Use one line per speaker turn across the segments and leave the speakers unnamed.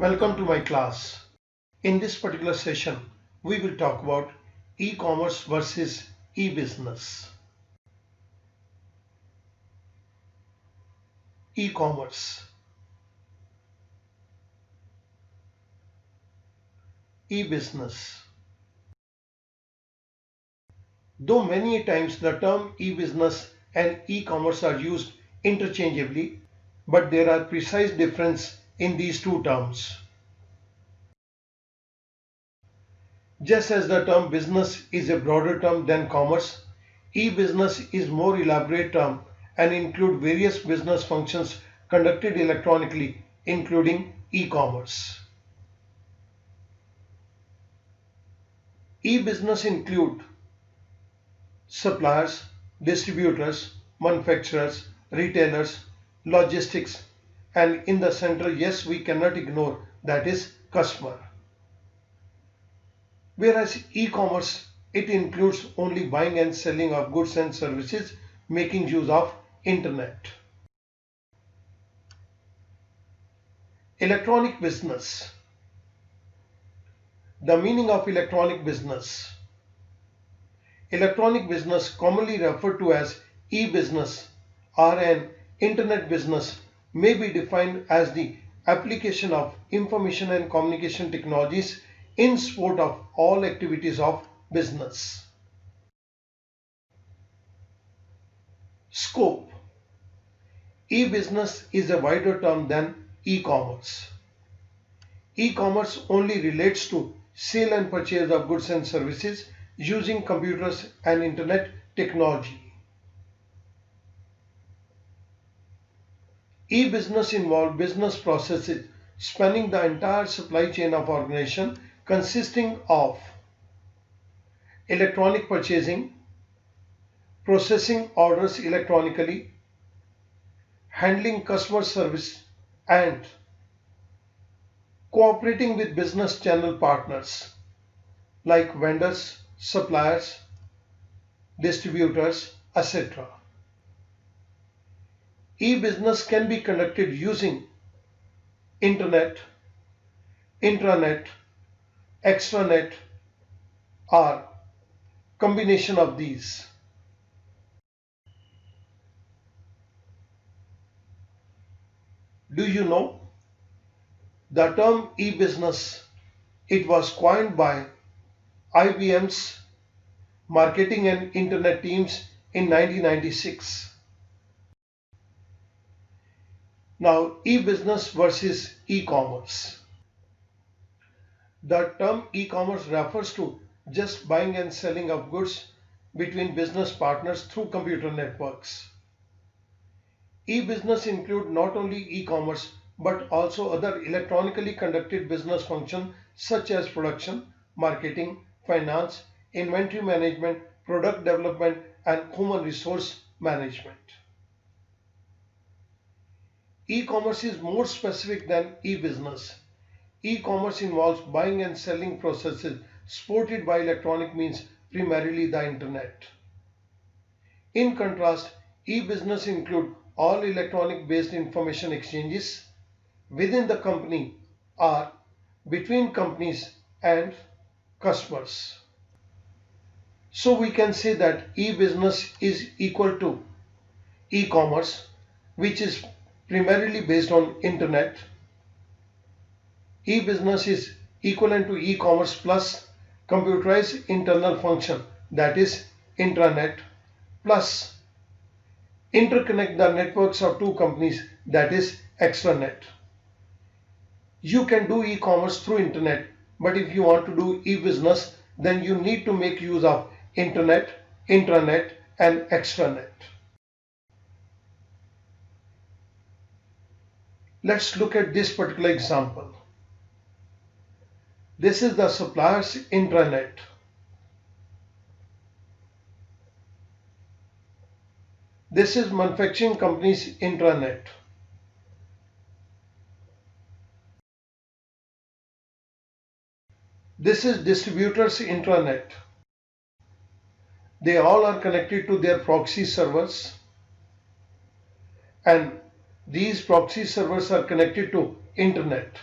Welcome to my class. In this particular session, we will talk about e-commerce versus e-business. E-commerce. E-business. Though many times the term e-business and e-commerce are used interchangeably, but there are precise differences in these two terms. Just as the term business is a broader term than commerce, e-business is more elaborate term and include various business functions conducted electronically, including e-commerce. E-business include suppliers, distributors, manufacturers, retailers, logistics, and in the center, yes, we cannot ignore, that is customer. Whereas e-commerce, it includes only buying and selling of goods and services making use of internet. Electronic business. The meaning of electronic business. Electronic business, commonly referred to as e-business or an internet business, may be defined as the application of information and communication technologies in support of all activities of business. Scope. E-business is a wider term than e-commerce. E-commerce only relates to sale and purchase of goods and services using computers and internet technology. E-business involves business processes spanning the entire supply chain of organization, consisting of electronic purchasing, processing orders electronically, handling customer service, and cooperating with business channel partners like vendors, suppliers, distributors, etc. E-business can be conducted using internet, intranet, extranet, or combination of these. Do you know the term e-business? It was coined by IBM's marketing and internet teams in 1996. Now, e-business versus e-commerce. The term e-commerce refers to just buying and selling of goods between business partners through computer networks. E-business include not only e-commerce but also other electronically conducted business functions such as production, marketing, finance, inventory management, product development, and human resource management. E-commerce is more specific than e-business. E-commerce involves buying and selling processes supported by electronic means, primarily the internet. In contrast, e-business include all electronic based information exchanges within the company or between companies and customers. So we can say that e-business is equal to e-commerce, which is primarily based on internet. E-business is equivalent to e-commerce plus computerized internal function, that is intranet, plus interconnect the networks of two companies, that is extranet. You can do e-commerce through internet, but if you want to do e-business, then you need to make use of internet, intranet, and extranet. Let's look at this particular example. This is the supplier's intranet. This is manufacturing company's intranet. This is distributor's intranet. They all are connected to their proxy servers, and these proxy servers are connected to internet.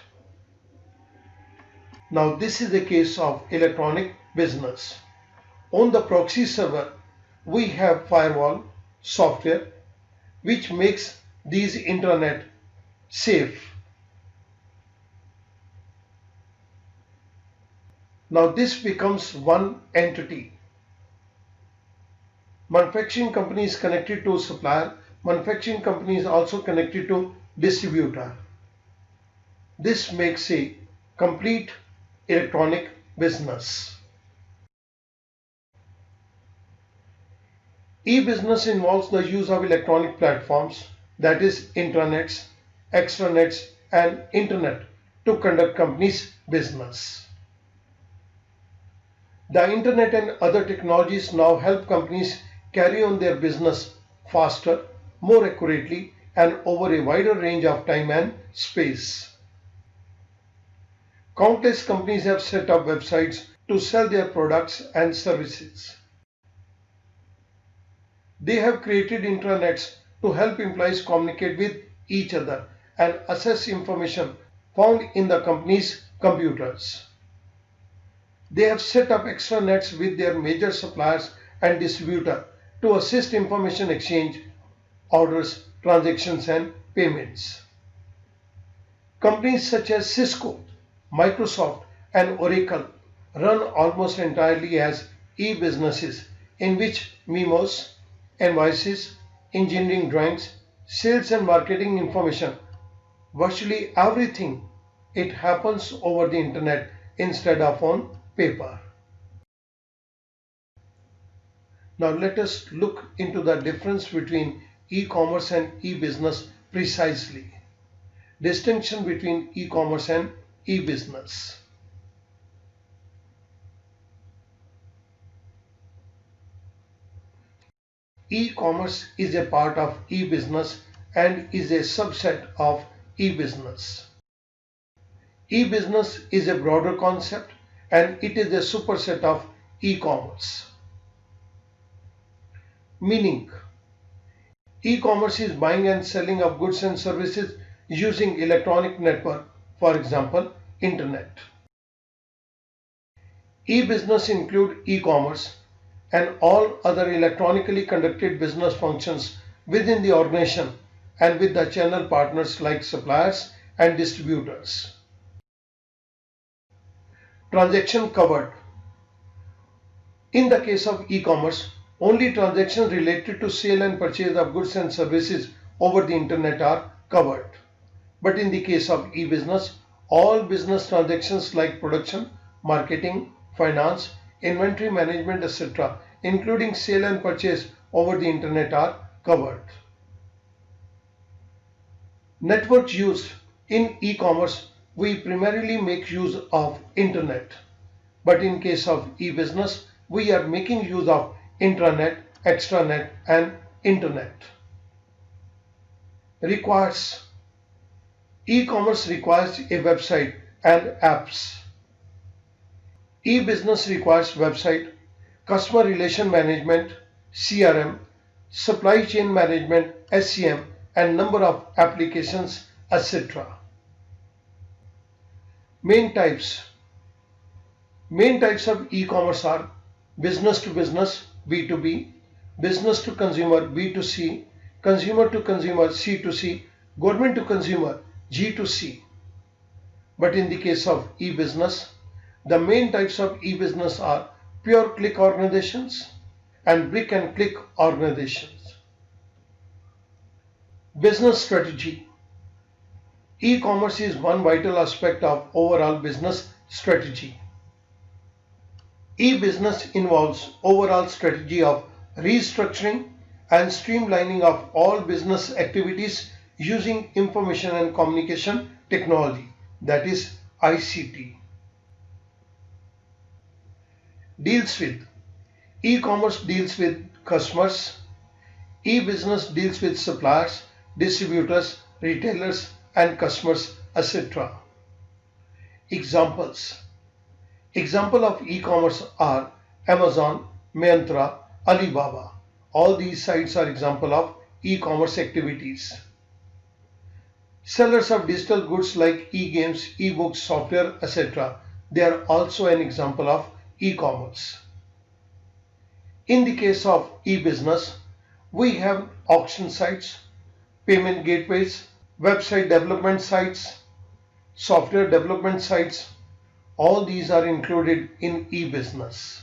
Now this is a case of electronic business. On the proxy server, we have firewall software which makes these intranet safe. Now this becomes one entity. Manufacturing company is connected to supplier. Manufacturing company is also connected to distributor. This makes a complete electronic business. E-business involves the use of electronic platforms, that is intranets, extranets and internet to conduct company's business. The internet and other technologies now help companies carry on their business faster, more accurately and over a wider range of time and space. Countless companies have set up websites to sell their products and services. They have created intranets to help employees communicate with each other and access information found in the company's computers. They have set up extranets with their major suppliers and distributors to assist information exchange, orders, transactions and payments. Companies such as Cisco, Microsoft and Oracle run almost entirely as e-businesses in which memos, invoices, engineering drawings, sales and marketing information, virtually everything, it happens over the internet instead of on paper. Now let us look into the difference between e-commerce and e-business precisely. Distinction between e-commerce and e-business. E-commerce is a part of e-business and is a subset of e-business. E-business is a broader concept and it is a superset of e-commerce. Meaning, e-commerce is buying and selling of goods and services using electronic network, for example, internet. E-business include e-commerce and all other electronically conducted business functions within the organization and with the channel partners like suppliers and distributors. Transaction covered. In the case of e-commerce, only transactions related to sale and purchase of goods and services over the internet are covered. But in the case of e-business, all business transactions like production, marketing, finance, inventory management, etc., including sale and purchase over the internet are covered. Networks used in e-commerce, we primarily make use of internet. But in case of e-business, we are making use of intranet, extranet and internet. Requires. E-commerce requires a website and apps. E-business requires website, customer relation management, CRM, supply chain management, SCM, and number of applications, etc. Main types. Main types of e-commerce are business to business, B2B, business to consumer, B2C, consumer to consumer, C2C, government to consumer, G2C. But in the case of e-business, the main types of e-business are pure click organizations and brick and click organizations. Business strategy. E-commerce is one vital aspect of overall business strategy. E-business involves overall strategy of restructuring and streamlining of all business activities using information and communication technology, that is ICT. Deals with. E-commerce deals with customers. E-business deals with suppliers, distributors, retailers and customers, etc. Examples. Example of e-commerce are Amazon, Myntra, Alibaba. All these sites are example of e-commerce activities. Sellers of digital goods like e-games, e-books, software, etc. They are also an example of e-commerce. In the case of e-business, we have auction sites, payment gateways, website development sites, software development sites. All these are included in e-business.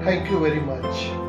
Thank you very much.